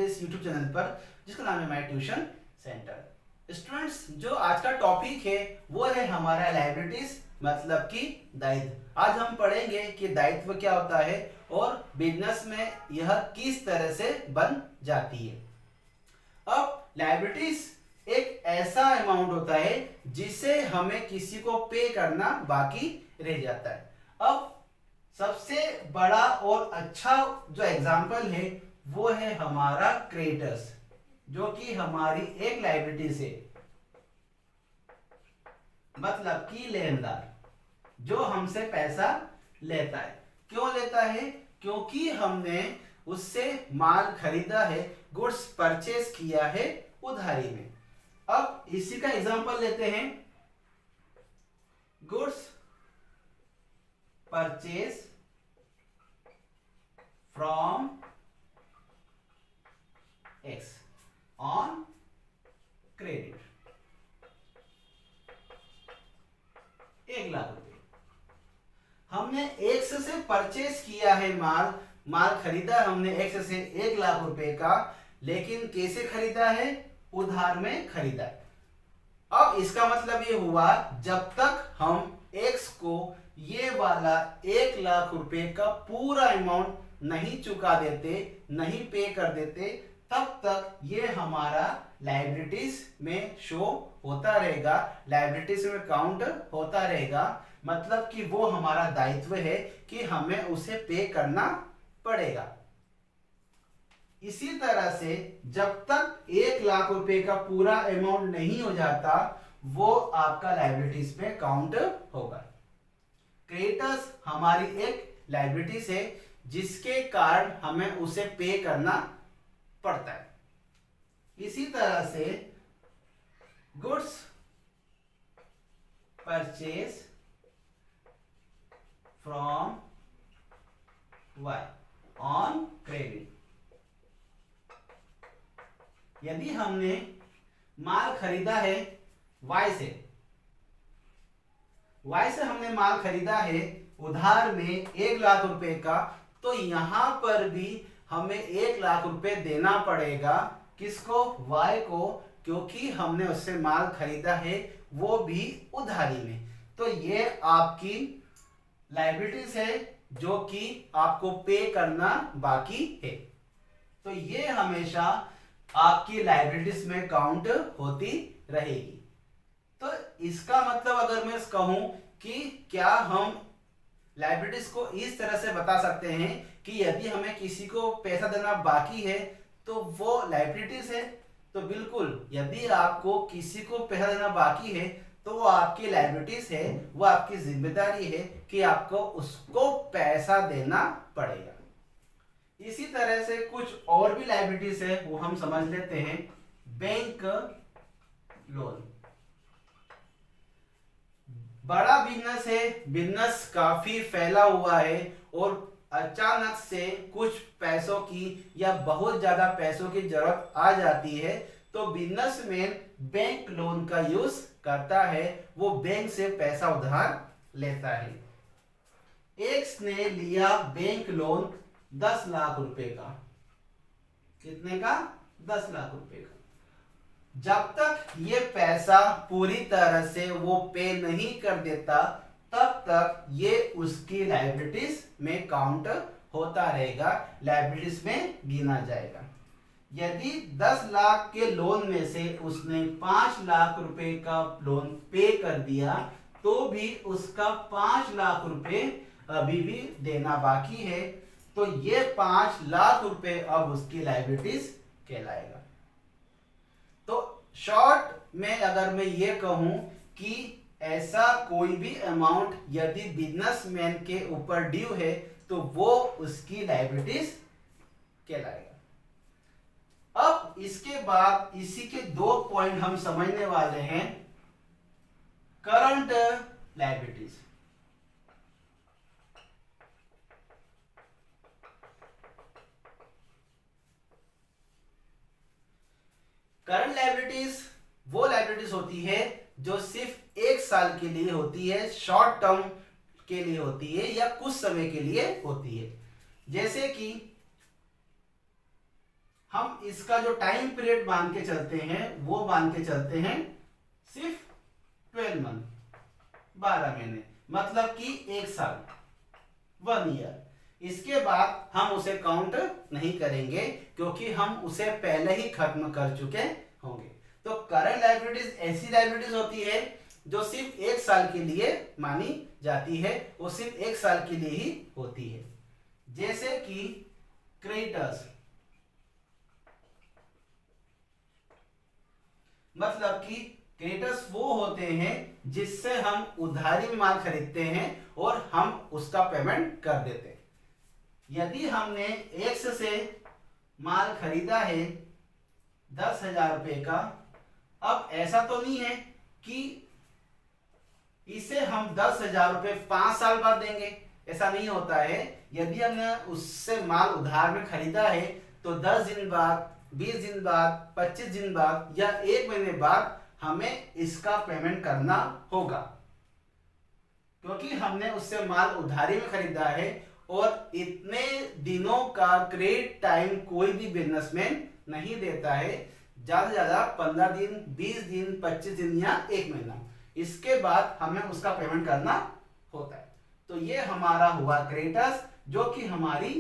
इस YouTube channel पर जिसका नाम है माय ट्यूशन सेंटर। स्टूडेंट्स, जो आज का टॉपिक है वो है हमारा लायबिलिटीज मतलब कि दायित्व। आज हम पढ़ेंगे कि दायित्व क्या होता है और बिजनेस में यह किस तरह से बन जाती है। अब लायबिलिटीज एक ऐसा अमाउंट होता है जिसे हमें किसी को पे करना बाकी रह जाता है। अब सबसे बड़ा और अच्छा जो एग्जांपल है वो है हमारा क्रेडिटर्स, जो कि हमारी एक लायबिलिटी है, मतलब कि लेनदार जो हमसे पैसा लेता है। क्यों लेता है? क्योंकि हमने उससे माल खरीदा है, गुड्स परचेज किया है उधारी में। अब इसी का एग्जांपल लेते हैं, goods purchase from x on credit, 1 lakh रुपए हमने एक्स से परचेज किया है, माल खरीदा हमने एक्स से 1 लाख रुपए का, लेकिन कैसे खरीदा है? उधार में खरीदा। अब इसका मतलब ये हुआ, जब तक हम एक्स को ये वाला 1 लाख रुपए का पूरा अमाउंट नहीं चुका देते, नहीं पे कर देते, तब तक ये हमारा लायबिलिटीज में शो होता रहेगा, लायबिलिटीज में काउंट होता रहेगा। मतलब कि वो हमारा दायित्व है कि हमें उसे पे करना पड़ेगा। इसी तरह से जब तक 1 लाख रुपए का पूरा अमाउंट नहीं हो जाता, वो आपका लायबिलिटीज में काउंट होगा। क्रेडिटर्स हमारी एक लायबिलिटीज है जिसके कारण हमें उसे पे करना पड़ता है। इसी तरह से goods purchase from Y on credit, यदि हमने माल खरीदा है वाई से हमने माल खरीदा है उधार में 1 लाख रुपए का, तो यहां पर भी हमें 1 लाख रुपए देना पड़ेगा। किसको? वाई को, क्योंकि हमने उससे माल खरीदा है वो भी उधारी में। तो ये आपकी लायबिलिटीज है जो कि आपको पे करना बाकी है। तो ये हमेशा आपकी लायबिलिटीज में काउंट होती रहेगी। तो इसका मतलब अगर मैं कहूं कि क्या हम लायबिलिटीज को इस तरह से बता सकते हैं कि यदि हमें किसी को पैसा देना बाकी है तो वो लायबिलिटीज है? तो बिल्कुल, यदि आपको किसी को पैसा देना बाकी है तो वो आपकी लायबिलिटीज है, वो आपकी जिम्मेदारी है कि आपको उसको पैसा देना पड़ेगा। इसी तरह से कुछ और भी लायबिलिटीज है, वो हम समझ लेते हैं। बैंक लोन, बड़ा बिजनेस है, बिजनेस काफी फैला हुआ है और अचानक से कुछ पैसों की या बहुत ज्यादा पैसों की जरूरत आ जाती है, तो बिजनेसमैन बैंक लोन का यूज करता है। वो बैंक से पैसा उधार लेता है। एक्स ने लिया बैंक लोन 10 लाख रुपए का। कितने का? 10 लाख रुपए का। जब तक ये पैसा पूरी तरह से वो पे नहीं कर देता, तब तक ये उसकी लायबिलिटीज में काउंट होता रहेगा, लायबिलिटीज में गिना जाएगा। यदि 10 लाख के लोन में से उसने 5 लाख रुपए का लोन पे कर दिया, तो भी उसका 5 लाख रुपए अभी भी देना बाकी है, तो ये 5 लाख रुपए अब उसकी लायबिलिटीज कहलाएगा। तो शॉर्ट में अगर मैं ये कहूं कि ऐसा कोई भी अमाउंट यदि बिजनेसमैन के ऊपर ड्यू है तो वो उसकी लायबिलिटीज कहलाएगा। अब इसके बाद इसी के 2 पॉइंट हम समझने वाले हैं। करंट लायबिलिटीज, करंट लायबिलिटीज वो लायबिलिटीज होती है जो सिर्फ 1 साल के लिए होती है, शॉर्ट टर्म के लिए होती है या कुछ समय के लिए होती है। जैसे कि हम इसका जो टाइम पीरियड मान के चलते हैं वो मान के चलते हैं सिर्फ 12 मंथ, 12 महीने, मतलब कि 1 साल, 1 ईयर। इसके बाद हम उसे काउंट नहीं करेंगे क्योंकि हम उसे पहले ही खत्म कर चुके होंगे। तो करंट लायबिलिटीज ऐसी लायबिलिटीज होती है जो सिर्फ 1 साल के लिए मानी जाती है, वो सिर्फ 1 साल के लिए ही होती है। जैसे कि क्रेडिटर्स, मतलब कि क्रेडिटर्स वो होते हैं जिससे हम उधारी में माल खरीदते हैं और हम उसका पेमेंट कर देते हैं। यदि हमने एक्स से माल खरीदा है 10,000 रुपए का, अब ऐसा तो नहीं है कि इसे हम 10,000 रुपए 5 साल बाद देंगे, ऐसा नहीं होता है। यदि हमने उससे माल उधार में खरीदा है तो 10 दिन बाद, 20 दिन बाद, 25 दिन बाद या 1 महीने बाद हमें इसका पेमेंट करना होगा, क्योंकि हमने उससे माल उधारी में खरीदा है और इतने दिनों का क्रेडिट टाइम कोई भी बिजनेसमैन नहीं देता है। ज्यादा से ज्यादा 15 दिन, 20 दिन, 25 दिन या 1 महीना, इसके बाद हमें उसका पेमेंट करना होता है। तो ये हमारा हुआ क्रेडिटर्स, जो कि हमारी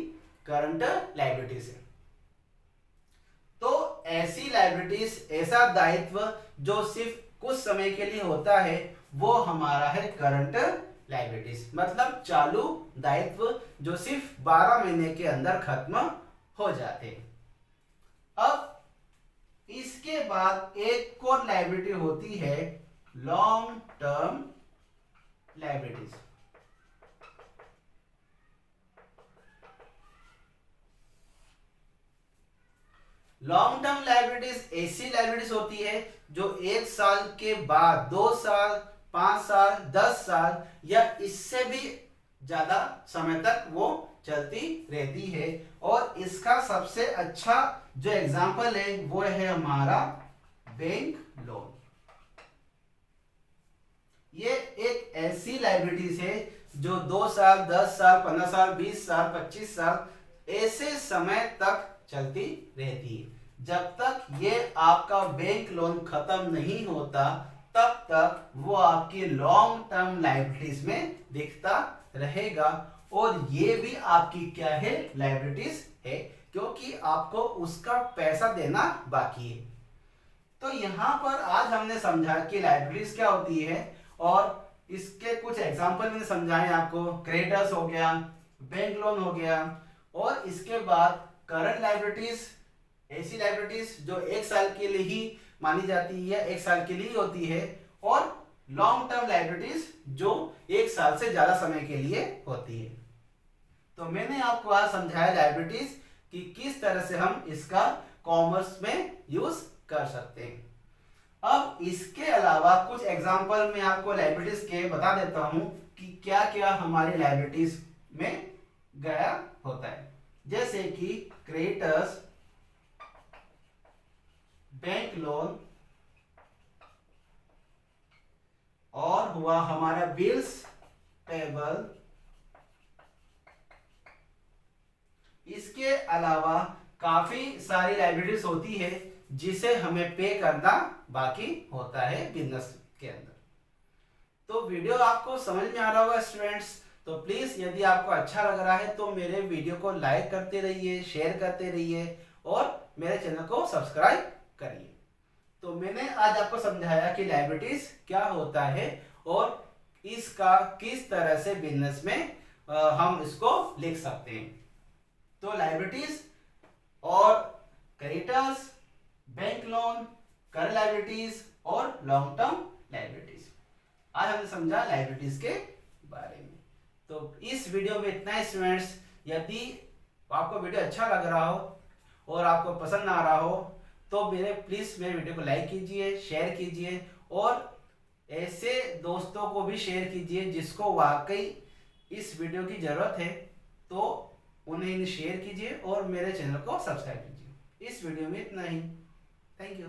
करंट लायबिलिटीज है। तो ऐसी लायबिलिटीज, ऐसा दायित्व जो सिर्फ कुछ समय के लिए होता है, वो हमारा है करंट लायबिलिटीज, मतलब चालू दायित्व जो सिर्फ 12 महीने के अंदर खत्म हो जाते हैं। अब इसके बाद एक और लायबिलिटी होती है long term liabilities. Long term liabilities ऐसी लायबिलिटीज होती है जो 1 साल के बाद, 2 साल, 5 साल, 10 साल या इससे भी ज्यादा समय तक वो चलती रहती है। और इसका सबसे अच्छा जो एग्जाम्पल है वो है हमारा बैंक लोन। ये एक ऐसी लायबिलिटीज है जो 2 साल, 10 साल, 15 साल, 20 साल, 25 साल ऐसे समय तक चलती रहती है। जब तक ये आपका बैंक लोन खत्म नहीं होता तब तक वो आपकी लॉन्ग टर्म लायबिलिटीज में दिखता रहेगा। और ये भी आपकी क्या है, लायबिलिटीज है, क्योंकि आपको उसका पैसा देना बाकी है। तो यहाँ पर आज हमने समझा कि लायबिलिटीज क्या होती है और इसके कुछ एग्जांपल मैंने समझाए आपको। क्रेडिटर्स हो गया, बैंक लोन हो गया, और इसके बाद करंट लायबिलिटीज ऐसी लायबिलिटीज जो 1 साल के लिए ही मानी जाती है, 1 साल के लिए होती है, और लॉन्ग टर्म लायबिलिटीज जो 1 साल से ज्यादा समय के लिए होती है। तो मैंने आपको आज समझाया लायबिलिटीज कि किस तरह से हम इसका कॉमर्स में यूज कर सकते हैं। अब इसके अलावा कुछ एग्जांपल मैं आपको लायबिलिटीज के बता देता हूं कि क्या क्या हमारे लायबिलिटीज में गया होता है। जैसे कि क्रेडिटर्स, बैंक लोन, और हुआ हमारा बिल्स पेबल। इसके अलावा काफी सारी लायबिलिटीज होती है जिसे हमें पे करना बाकी होता है बिजनेस के अंदर। तो वीडियो आपको समझ में आ रहा होगा स्टूडेंट्स। तो प्लीज यदि आपको अच्छा लग रहा है तो मेरे वीडियो को लाइक करते रहिए, शेयर करते रहिए और मेरे चैनल को सब्सक्राइब करिए। तो मैंने आज आपको समझाया कि लायबिलिटीज क्या होता है और इसका किस तरह से बिजनेस में हम इसको लिख सकते हैं। तो लायबिलिटीज और creditors, bank loan, current liabilities और लॉन्ग टर्म लायबिलिटीज, आज हमने समझा लायबिलिटीज के बारे में। तो इस वीडियो में इतना ही स्टूडेंट्स। यदि आपको वीडियो अच्छा लग रहा हो और आपको पसंद आ रहा हो तो प्लीज मेरे वीडियो को लाइक कीजिए, शेयर कीजिए और ऐसे दोस्तों को भी शेयर कीजिए जिसको वाकई इस वीडियो की जरूरत है, तो उन्हें शेयर कीजिए और मेरे चैनल को सब्सक्राइब कीजिए। इस वीडियो में इतना ही। Thank you.